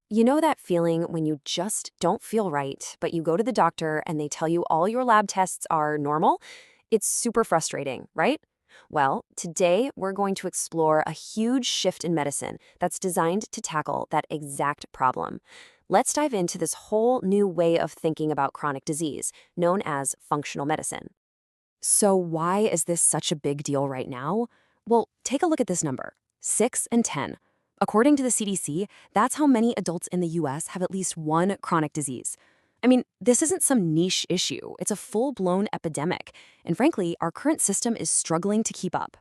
You know that feeling when you just don't feel right, but you go to the doctor and they tell you all your lab tests are normal? It's super frustrating, right? Well, today we're going to explore a huge shift in medicine that's designed to tackle that exact problem. Let's dive into this whole new way of thinking about chronic disease, known as functional medicine. So, why is this such a big deal right now? Well, take a look at this number 6 and 10. According to the CDC, that's how many adults in the US have at least one chronic disease. I mean, this isn't some niche issue, it's a full blown epidemic. And frankly, our current system is struggling to keep up.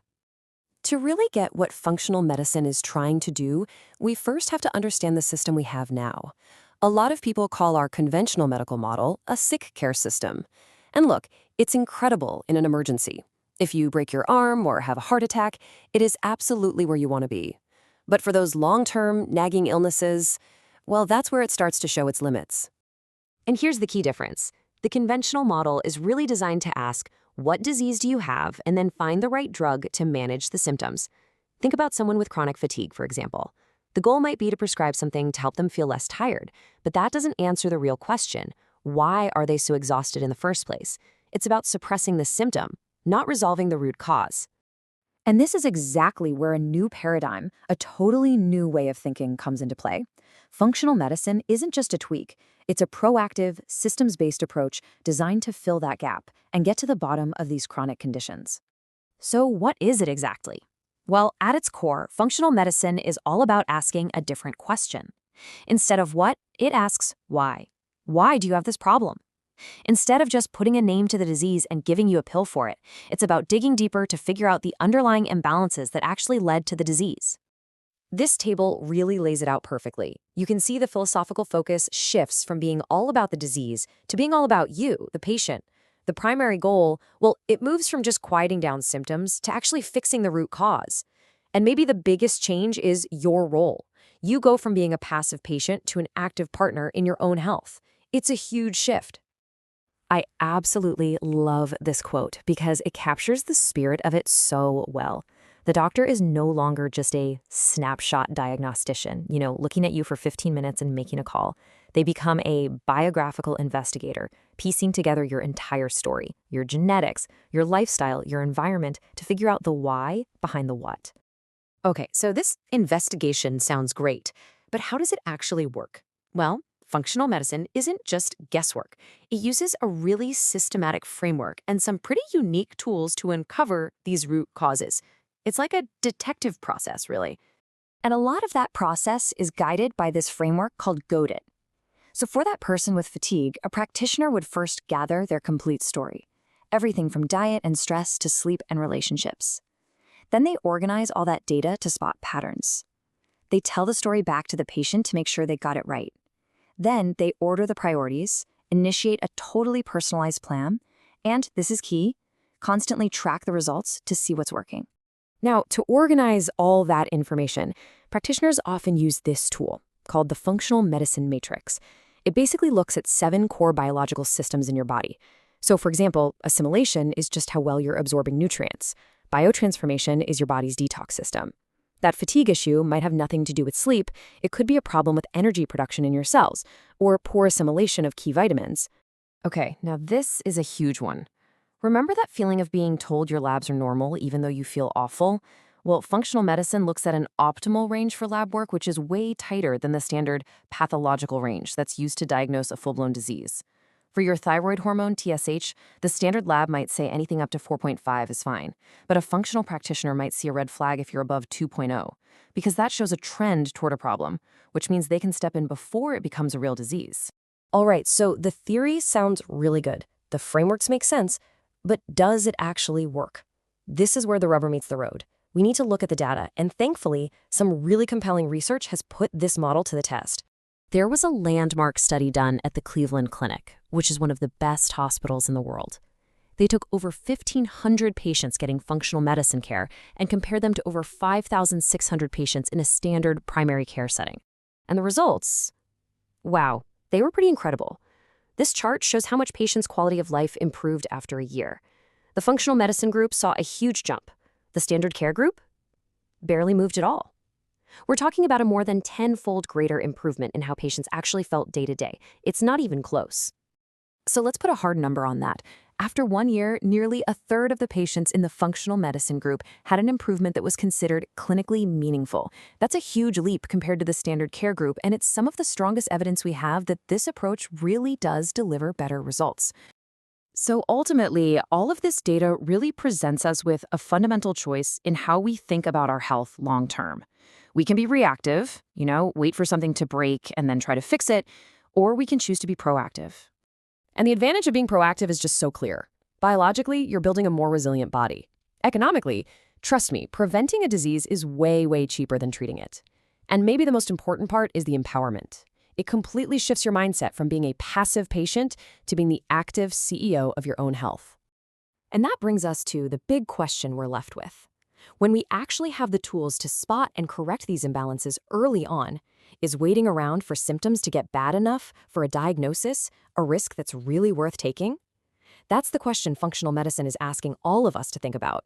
To really get what functional medicine is trying to do, we first have to understand the system we have now. A lot of people call our conventional medical model a sick care system. And look, it's incredible in an emergency. If you break your arm or have a heart attack, it is absolutely where you want to be. But for those long-term, nagging illnesses, well, that's where it starts to show its limits. And here's the key difference. The conventional model is really designed to ask, what disease do you have, and then find the right drug to manage the symptoms. Think about someone with chronic fatigue, for example. The goal might be to prescribe something to help them feel less tired, but that doesn't answer the real question. Why are they so exhausted in the first place? It's about suppressing the symptom, not resolving the root cause. And this is exactly where a new paradigm, a totally new way of thinking comes into play. Functional medicine isn't just a tweak. It's a proactive, systems-based approach designed to fill that gap and get to the bottom of these chronic conditions. So what is it exactly? Well, at its core, functional medicine is all about asking a different question. Instead of what, it asks why. Why do you have this problem? Instead of just putting a name to the disease and giving you a pill for it, it's about digging deeper to figure out the underlying imbalances that actually led to the disease. This table really lays it out perfectly. You can see the philosophical focus shifts from being all about the disease to being all about you, the patient. The primary goal, well, it moves from just quieting down symptoms to actually fixing the root cause. And maybe the biggest change is your role. You go from being a passive patient to an active partner in your own health. It's a huge shift. I absolutely love this quote because it captures the spirit of it so well. The doctor is no longer just a snapshot diagnostician, looking at you for 15 minutes and making a call. They become a biographical investigator, piecing together your entire story, your genetics, your lifestyle, your environment, to figure out the why behind the what. Okay, so this investigation sounds great, but how does it actually work? Well, functional medicine isn't just guesswork. It uses a really systematic framework and some pretty unique tools to uncover these root causes. It's like a detective process, really. And a lot of that process is guided by this framework called audit. So for that person with fatigue, a practitioner would first gather their complete story, everything from diet and stress to sleep and relationships. Then they organize all that data to spot patterns. They tell the story back to the patient to make sure they got it right. Then they order the priorities, initiate a totally personalized plan, and, this is key, constantly track the results to see what's working. Now, to organize all that information, practitioners often use this tool called the functional medicine matrix. It basically looks at 7 core biological systems in your body. So, for example, assimilation is just how well you're absorbing nutrients. Biotransformation is your body's detox system. That fatigue issue might have nothing to do with sleep. It could be a problem with energy production in your cells or poor assimilation of key vitamins. Okay, now this is a huge one. Remember that feeling of being told your labs are normal even though you feel awful? Well, functional medicine looks at an optimal range for lab work, which is way tighter than the standard pathological range that's used to diagnose a full-blown disease. For your thyroid hormone, TSH, the standard lab might say anything up to 4.5 is fine, but a functional practitioner might see a red flag if you're above 2.0, because that shows a trend toward a problem, which means they can step in before it becomes a real disease. All right, so the theory sounds really good. The frameworks make sense, but does it actually work? This is where the rubber meets the road. We need to look at the data, and thankfully, some really compelling research has put this model to the test. There was a landmark study done at the Cleveland Clinic, which is one of the best hospitals in the world. They took over 1,500 patients getting functional medicine care and compared them to over 5,600 patients in a standard primary care setting. And the results? Wow, they were pretty incredible. This chart shows how much patients' quality of life improved after a year. The functional medicine group saw a huge jump. The standard care group? Barely moved at all. We're talking about a more than 10-fold greater improvement in how patients actually felt day to day. It's not even close. So let's put a hard number on that. After 1 year, nearly a third of the patients in the functional medicine group had an improvement that was considered clinically meaningful. That's a huge leap compared to the standard care group, and it's some of the strongest evidence we have that this approach really does deliver better results. So ultimately, all of this data really presents us with a fundamental choice in how we think about our health long term. We can be reactive, wait for something to break and then try to fix it, or we can choose to be proactive. And the advantage of being proactive is just so clear. Biologically, you're building a more resilient body. Economically, trust me, preventing a disease is way, way cheaper than treating it. And maybe the most important part is the empowerment. It completely shifts your mindset from being a passive patient to being the active CEO of your own health. And that brings us to the big question we're left with. When we actually have the tools to spot and correct these imbalances early on, is waiting around for symptoms to get bad enough for a diagnosis a risk that's really worth taking? That's the question functional medicine is asking all of us to think about.